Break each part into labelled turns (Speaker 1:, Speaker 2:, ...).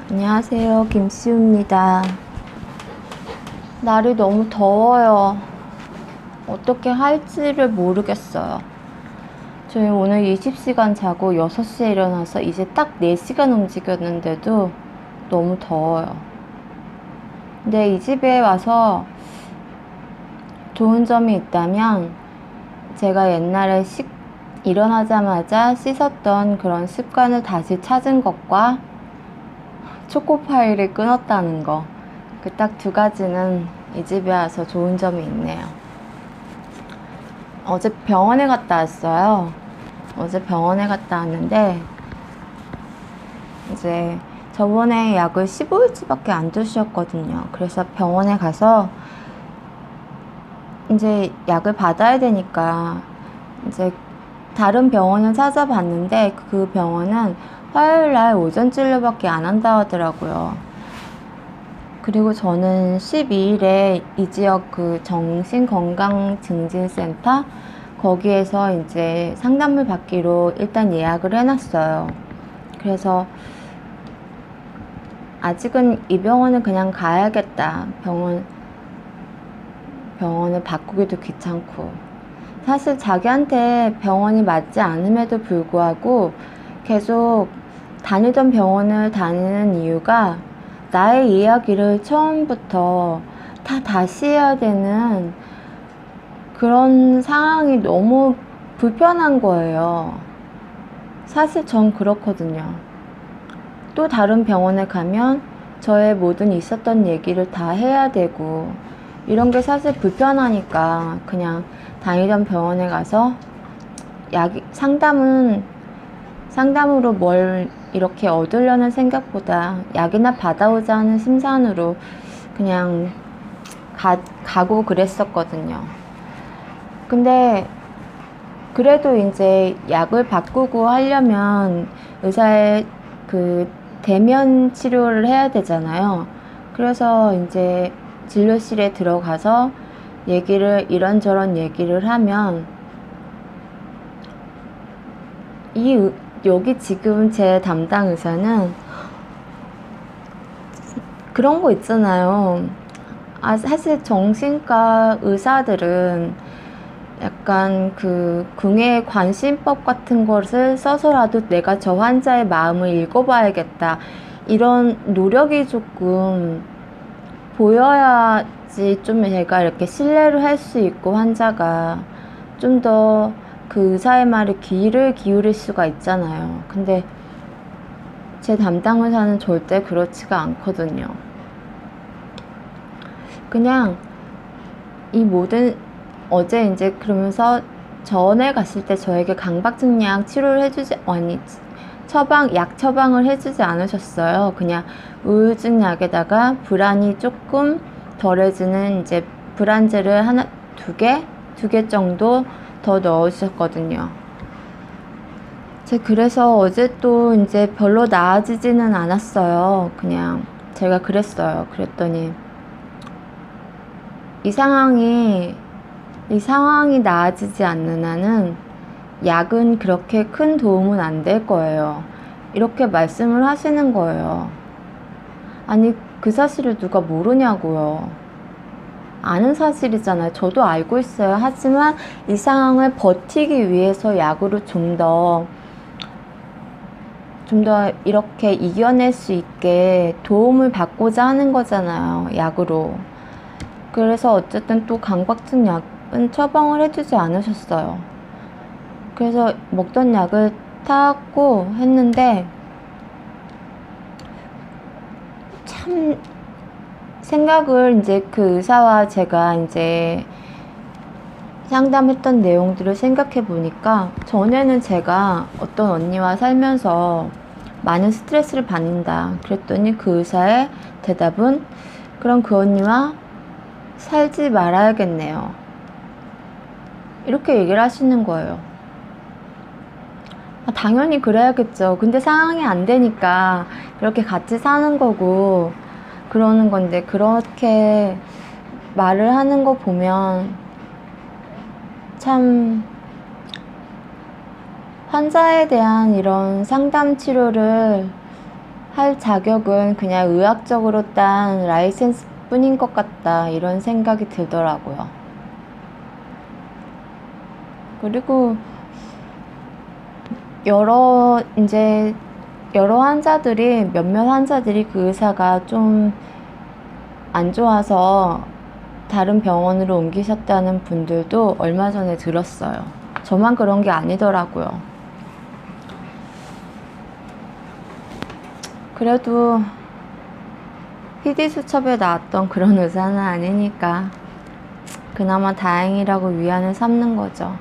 Speaker 1: 안녕하세요, 김시우입니다. 날이 너무 더워요. 어떻게 할지를 모르겠어요. 저희 오늘 20시간 자고 6시에 일어나서 이제 딱 4시간 움직였는데도 너무 더워요. 근데 이 집에 와서 좋은 점이 있다면 제가 옛날에 일어나자마자 씻었던 그런 습관을 다시 찾은 것과 초코파이를 끊었다는 거. 그 딱 두 가지는 이 집에 와서 좋은 점이 있네요. 어제 병원에 갔다 왔어요. 어제 병원에 갔다 왔는데 이제 저번에 약을 15일치밖에 안 드셨거든요. 그래서 병원에 가서 이제 약을 받아야 되니까 이제 다른 병원을 찾아봤는데 그 병원은 화요일날 오전 진료밖에 안 한다 하더라고요. 그리고 저는 12일에 이 지역 그 정신건강증진센터 거기에서 이제 상담을 받기로 일단 예약을 해놨어요. 그래서 아직은 이 병원은 그냥 가야겠다. 병원을 바꾸기도 귀찮고. 사실 자기한테 병원이 맞지 않음에도 불구하고 계속 다니던 병원을 다니는 이유가 나의 이야기를 처음부터 다시 해야 되는 그런 상황이 너무 불편한 거예요. 사실 전 그렇거든요. 또 다른 병원에 가면 저의 모든 있었던 얘기를 다 해야 되고 이런 게 사실 불편하니까 그냥 다니던 병원에 가서 상담으로 뭘 이렇게 얻으려는 생각보다 약이나 받아오자 하는 심산으로 그냥 가고 그랬었거든요. 근데 그래도 이제 약을 바꾸고 하려면 의사의 그 대면 치료를 해야 되잖아요. 그래서 이제 진료실에 들어가서 이런저런 얘기를 하면 여기 지금 제 담당 의사는 그런 거 있잖아요. 사실 정신과 의사들은 약간 그 궁예 관심법 같은 것을 써서라도 내가 저 환자의 마음을 읽어봐야겠다. 이런 노력이 조금 보여야지 좀 제가 이렇게 신뢰를 할 수 있고 환자가 좀 더 그 의사의 말에 귀를 기울일 수가 있잖아요. 근데 제 담당 의사는 절대 그렇지가 않거든요. 그냥 어제 이제 그러면서 전에 갔을 때 저에게 강박증 약 치료를 약 처방을 해주지 않으셨어요. 그냥 우울증 약에다가 불안이 조금 덜해지는 이제 불안제를 두 개 정도 더 넣으셨거든요. 그래서 어제 또 이제 별로 나아지지는 않았어요. 그냥 제가 그랬어요. 그랬더니 이 상황이 나아지지 않는 한은 약은 그렇게 큰 도움은 안 될 거예요. 이렇게 말씀을 하시는 거예요. 아니, 그 사실을 누가 모르냐고요. 아는 사실이잖아요. 저도 알고 있어요. 하지만 이 상황을 버티기 위해서 약으로 좀 더 이렇게 이겨낼 수 있게 도움을 받고자 하는 거잖아요. 약으로. 그래서 어쨌든 또 강박증 약은 처방을 해주지 않으셨어요. 그래서 먹던 약을 타고 했는데 참 생각을 이제 그 의사와 제가 이제 상담했던 내용들을 생각해 보니까 전에는 제가 어떤 언니와 살면서 많은 스트레스를 받는다 그랬더니 그 의사의 대답은 그럼 그 언니와 살지 말아야겠네요. 이렇게 얘기를 하시는 거예요. 당연히 그래야겠죠. 근데 상황이 안 되니까 이렇게 같이 사는 거고 그러는 건데 그렇게 말을 하는 거 보면 참 환자에 대한 이런 상담 치료를 할 자격은 그냥 의학적으로 딴 라이센스 뿐인 것 같다, 이런 생각이 들더라고요. 그리고 몇몇 환자들이 그 의사가 좀 안 좋아서 다른 병원으로 옮기셨다는 분들도 얼마 전에 들었어요. 저만 그런 게 아니더라고요. 그래도 PD수첩에 나왔던 그런 의사는 아니니까 그나마 다행이라고 위안을 삼는 거죠.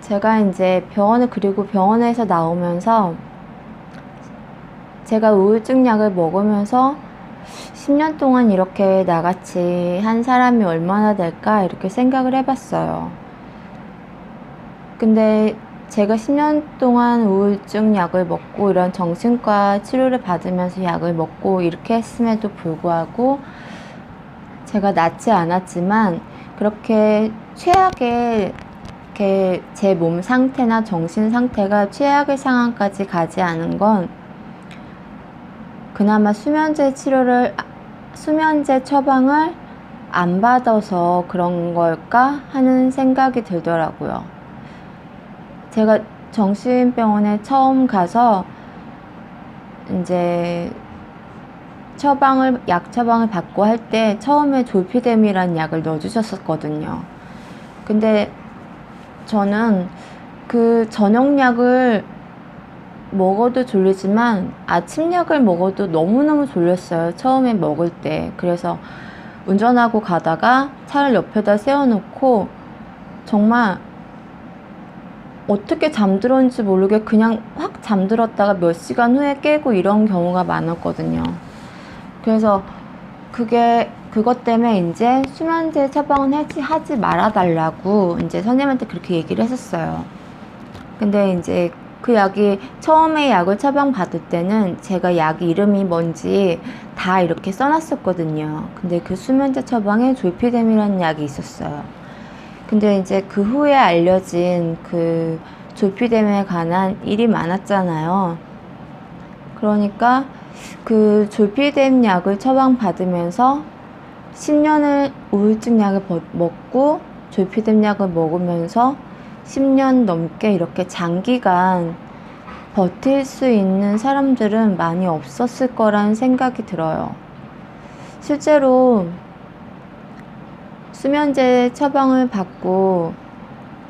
Speaker 1: 제가 이제 그리고 병원에서 나오면서 제가 우울증 약을 먹으면서 10년 동안 이렇게 나같이 한 사람이 얼마나 될까, 이렇게 생각을 해봤어요. 근데 제가 10년 동안 우울증 약을 먹고 이런 정신과 치료를 받으면서 약을 먹고 이렇게 했음에도 불구하고 제가 낫지 않았지만, 그렇게 최악의 제 몸 상태나 정신 상태가 최악의 상황까지 가지 않은 건 그나마 수면제 처방을 안 받아서 그런 걸까 하는 생각이 들더라고요. 제가 정신병원에 처음 가서 이제 약 처방을 받고 할 때 처음에 졸피뎀이라는 약을 넣어주셨었거든요. 근데 저는 그 저녁약을 먹어도 졸리지만 아침약을 먹어도 너무너무 졸렸어요, 처음에 먹을 때. 그래서 운전하고 가다가 차를 옆에다 세워놓고 정말 어떻게 잠들었는지 모르게 그냥 확 잠들었다가 몇 시간 후에 깨고 이런 경우가 많았거든요. 그래서 그것 때문에 이제 수면제 처방은 하지 말아달라고 이제 선생님한테 그렇게 얘기를 했었어요. 근데 이제 그 약이 처음에 약을 처방받을 때는 제가 약 이름이 뭔지 다 이렇게 써놨었거든요. 근데 그 수면제 처방에 졸피뎀이라는 약이 있었어요. 근데 이제 그 후에 알려진 그 졸피뎀에 관한 일이 많았잖아요. 그러니까 그 졸피뎀 약을 처방받으면서 10년을 우울증 약을 먹고 졸피뎀 약을 먹으면서 10년 넘게 이렇게 장기간 버틸 수 있는 사람들은 많이 없었을 거라는 생각이 들어요. 실제로 수면제 처방을 받고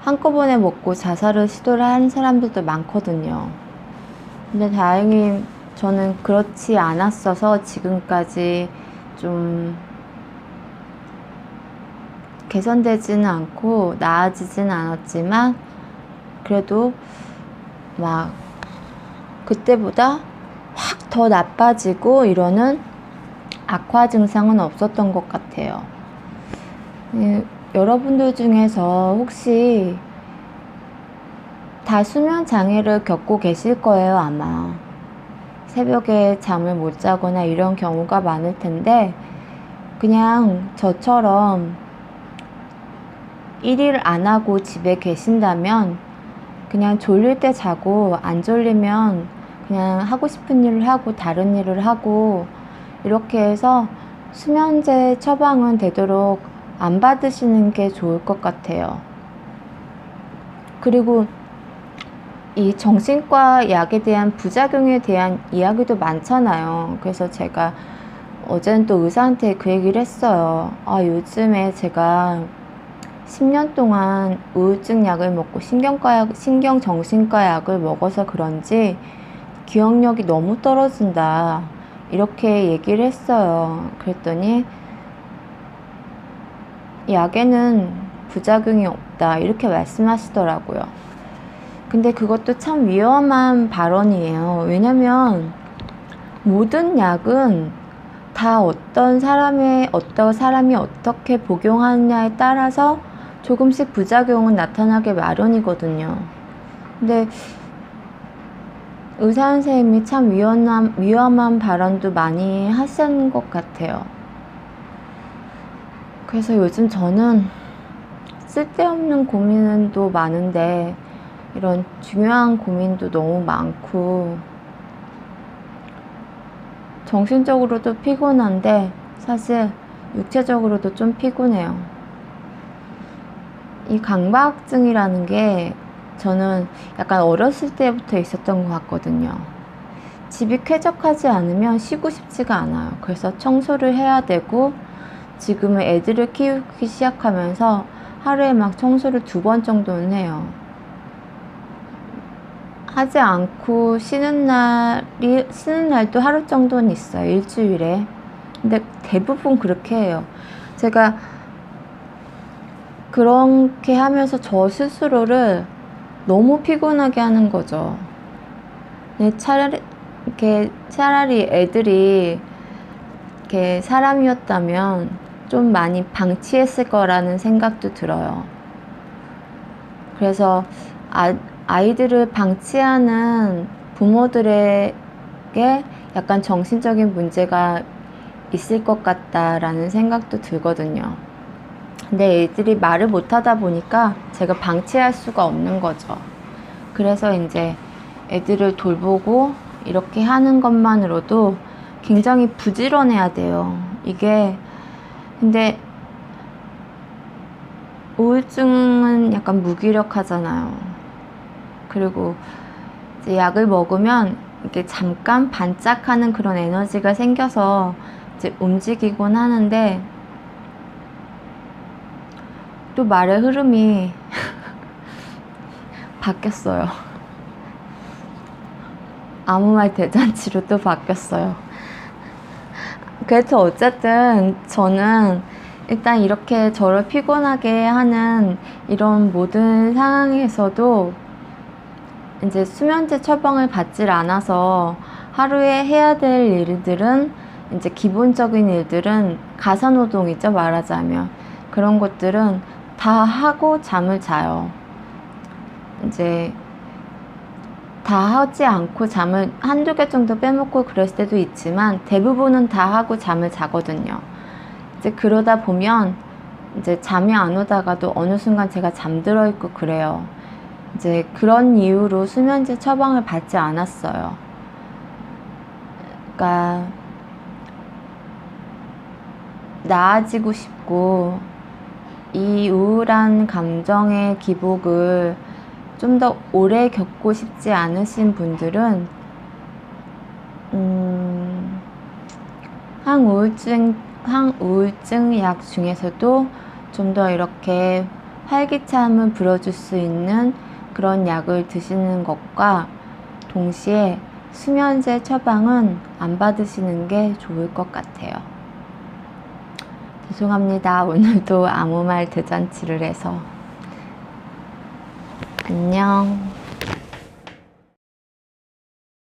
Speaker 1: 한꺼번에 먹고 자살을 시도를 한 사람들도 많거든요. 근데 다행히 저는 그렇지 않았어서 지금까지 좀 개선되지는 않고 나아지진 않았지만 그래도 막 그때보다 확 더 나빠지고 이러는 악화 증상은 없었던 것 같아요. 여러분들 중에서 혹시 다 수면 장애를 겪고 계실 거예요, 아마. 새벽에 잠을 못 자거나 이런 경우가 많을 텐데, 그냥 저처럼 일일 안 하고 집에 계신다면 그냥 졸릴 때 자고 안 졸리면 그냥 하고 싶은 일을 하고 다른 일을 하고 이렇게 해서 수면제 처방은 되도록 안 받으시는 게 좋을 것 같아요. 그리고 이 정신과 약에 대한 부작용에 대한 이야기도 많잖아요. 그래서 제가 어제는 또 의사한테 그 얘기를 했어요. 요즘에 제가 10년 동안 우울증 약을 먹고 신경정신과 약을 먹어서 그런지 기억력이 너무 떨어진다, 이렇게 얘기를 했어요. 그랬더니 약에는 부작용이 없다, 이렇게 말씀하시더라고요. 근데 그것도 참 위험한 발언이에요. 왜냐면 모든 약은 다 어떤 사람이 어떻게 복용하느냐에 따라서 조금씩 부작용은 나타나게 마련이거든요. 근데 의사 선생님이 참 위험한 발언도 많이 하시는 것 같아요. 그래서 요즘 저는 쓸데없는 고민도 많은데 이런 중요한 고민도 너무 많고 정신적으로도 피곤한데 사실 육체적으로도 좀 피곤해요. 이 강박증이라는 게 저는 약간 어렸을 때부터 있었던 것 같거든요. 집이 쾌적하지 않으면 쉬고 싶지가 않아요. 그래서 청소를 해야 되고 지금은 애들을 키우기 시작하면서 하루에 막 청소를 2번 정도는 해요. 하지 않고 쉬는 날도 하루 정도는 있어요. 일주일에. 근데 대부분 그렇게 해요. 제가 그렇게 하면서 저 스스로를 너무 피곤하게 하는 거죠. 차라리 애들이 이렇게 사람이었다면 좀 많이 방치했을 거라는 생각도 들어요. 그래서 아이들을 방치하는 부모들에게 약간 정신적인 문제가 있을 것 같다라는 생각도 들거든요. 근데 애들이 말을 못하다 보니까 제가 방치할 수가 없는 거죠. 그래서 이제 애들을 돌보고 이렇게 하는 것만으로도 굉장히 부지런해야 돼요. 이게 근데 우울증은 약간 무기력하잖아요. 그리고 이제 약을 먹으면 이렇게 잠깐 반짝하는 그런 에너지가 생겨서 이제 움직이곤 하는데 또 말의 흐름이 바뀌었어요. 아무 말 대잔치로 또 바뀌었어요. 그래서 어쨌든 저는 일단 이렇게 저를 피곤하게 하는 이런 모든 상황에서도 이제 수면제 처방을 받질 않아서 하루에 해야 될 일들은 이제 기본적인 일들은 가사노동이죠, 말하자면. 그런 것들은 다 하고 잠을 자요. 이제 다 하지 않고 잠을 한두 개 정도 빼먹고 그랬을 때도 있지만 대부분은 다 하고 잠을 자거든요. 이제 그러다 보면 이제 잠이 안 오다가도 어느 순간 제가 잠들어 있고 그래요. 이제 그런 이유로 수면제 처방을 받지 않았어요. 그러니까 나아지고 싶고 이 우울한 감정의 기복을 좀 더 오래 겪고 싶지 않으신 분들은 항우울증 약 중에서도 좀 더 이렇게 활기참을 불어줄 수 있는 그런 약을 드시는 것과 동시에 수면제 처방은 안 받으시는 게 좋을 것 같아요. 죄송합니다. 오늘도 아무 말 대잔치를 해서. 안녕.